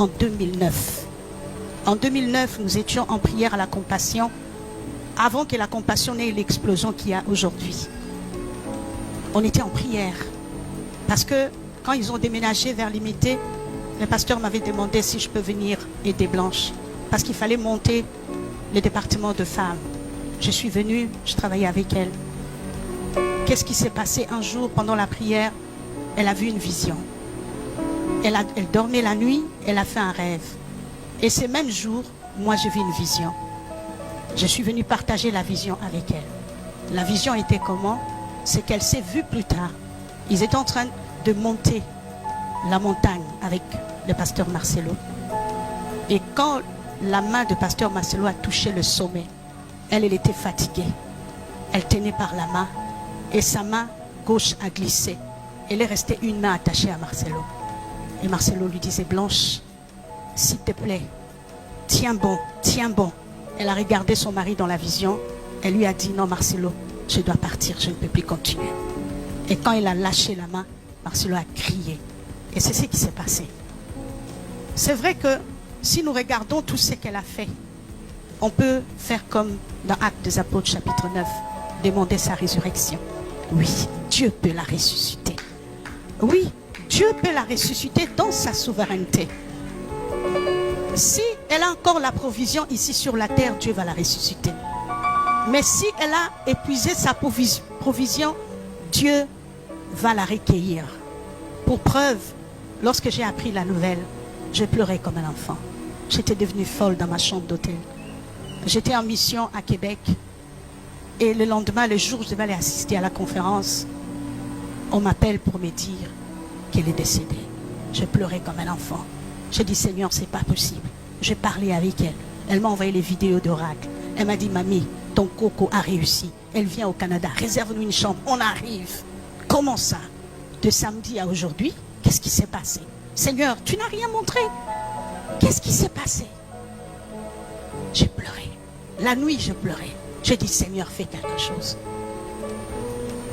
en 2009. En 2009, nous étions en prière à la Compassion, avant que la Compassion n'ait l'explosion qu'il y a aujourd'hui. On était en prière, parce que quand ils ont déménagé vers Limité, le pasteur m'avait demandé si je peux venir aider Blanche, parce qu'il fallait monter le département de femmes. Je suis venue, je travaillais avec elle. Qu'est-ce qui s'est passé un jour pendant la prière? Elle a vu une vision. Elle dormait la nuit, elle a fait un rêve. Et ce même jour, moi j'ai vu une vision. Je suis venue partager la vision avec elle. La vision était comment? C'est qu'elle s'est vue plus tard. Ils étaient en train de monter la montagne avec le pasteur Marcelo. Et quand la main de pasteur Marcelo a touché le sommet, elle était fatiguée. Elle tenait par la main et sa main gauche a glissé. Elle est restée une main attachée à Marcelo. Et Marcelo lui disait, Blanche, s'il te plaît, tiens bon, tiens bon. Elle a regardé son mari dans la vision. Elle lui a dit, non Marcelo, je dois partir, je ne peux plus continuer. Et quand il a lâché la main, Marcelo a crié. Et c'est ce qui s'est passé. C'est vrai que si nous regardons tout ce qu'elle a fait, on peut faire comme dans Actes des Apôtres chapitre 9, demander sa résurrection. Oui, Dieu peut la ressusciter. Oui, Dieu peut la ressusciter dans sa souveraineté. Si elle a encore la provision ici sur la terre, Dieu va la ressusciter. Mais si elle a épuisé sa provision, Dieu va la recueillir. Pour preuve, lorsque j'ai appris la nouvelle, je pleurais comme un enfant. J'étais devenue folle dans ma chambre d'hôtel. J'étais en mission à Québec. Et le lendemain, le jour où je devais aller assister à la conférence, on m'appelle pour me dire qu'elle est décédée. Je pleurais comme un enfant. J'ai dit, Seigneur, c'est pas possible. J'ai parlé avec elle. Elle m'a envoyé les vidéos d'oracle. Elle m'a dit, mamie, ton coco a réussi. Elle vient au Canada. Réserve-nous une chambre. On arrive. Comment ça? De samedi à aujourd'hui, qu'est-ce qui s'est passé? Seigneur, tu n'as rien montré. Qu'est-ce qui s'est passé? J'ai pleuré. La nuit, je pleurais. J'ai dit, Seigneur, fais quelque chose.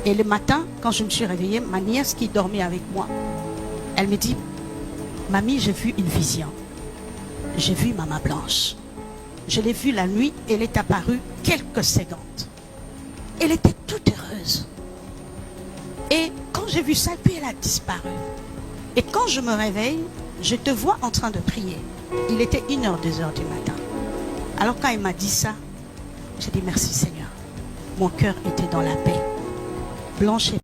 Et le matin, quand je me suis réveillée, ma nièce qui dormait avec moi, elle me dit, mamie, j'ai vu une vision. J'ai vu Maman Blanche. Je l'ai vue la nuit, elle est apparue quelques secondes. Elle était toute heureuse. Et quand j'ai vu ça, puis elle a disparu. Et quand je me réveille, je te vois en train de prier. Il était 1h, 2h du matin. Alors quand elle m'a dit ça, j'ai dit merci Seigneur. Mon cœur était dans la paix. Blanche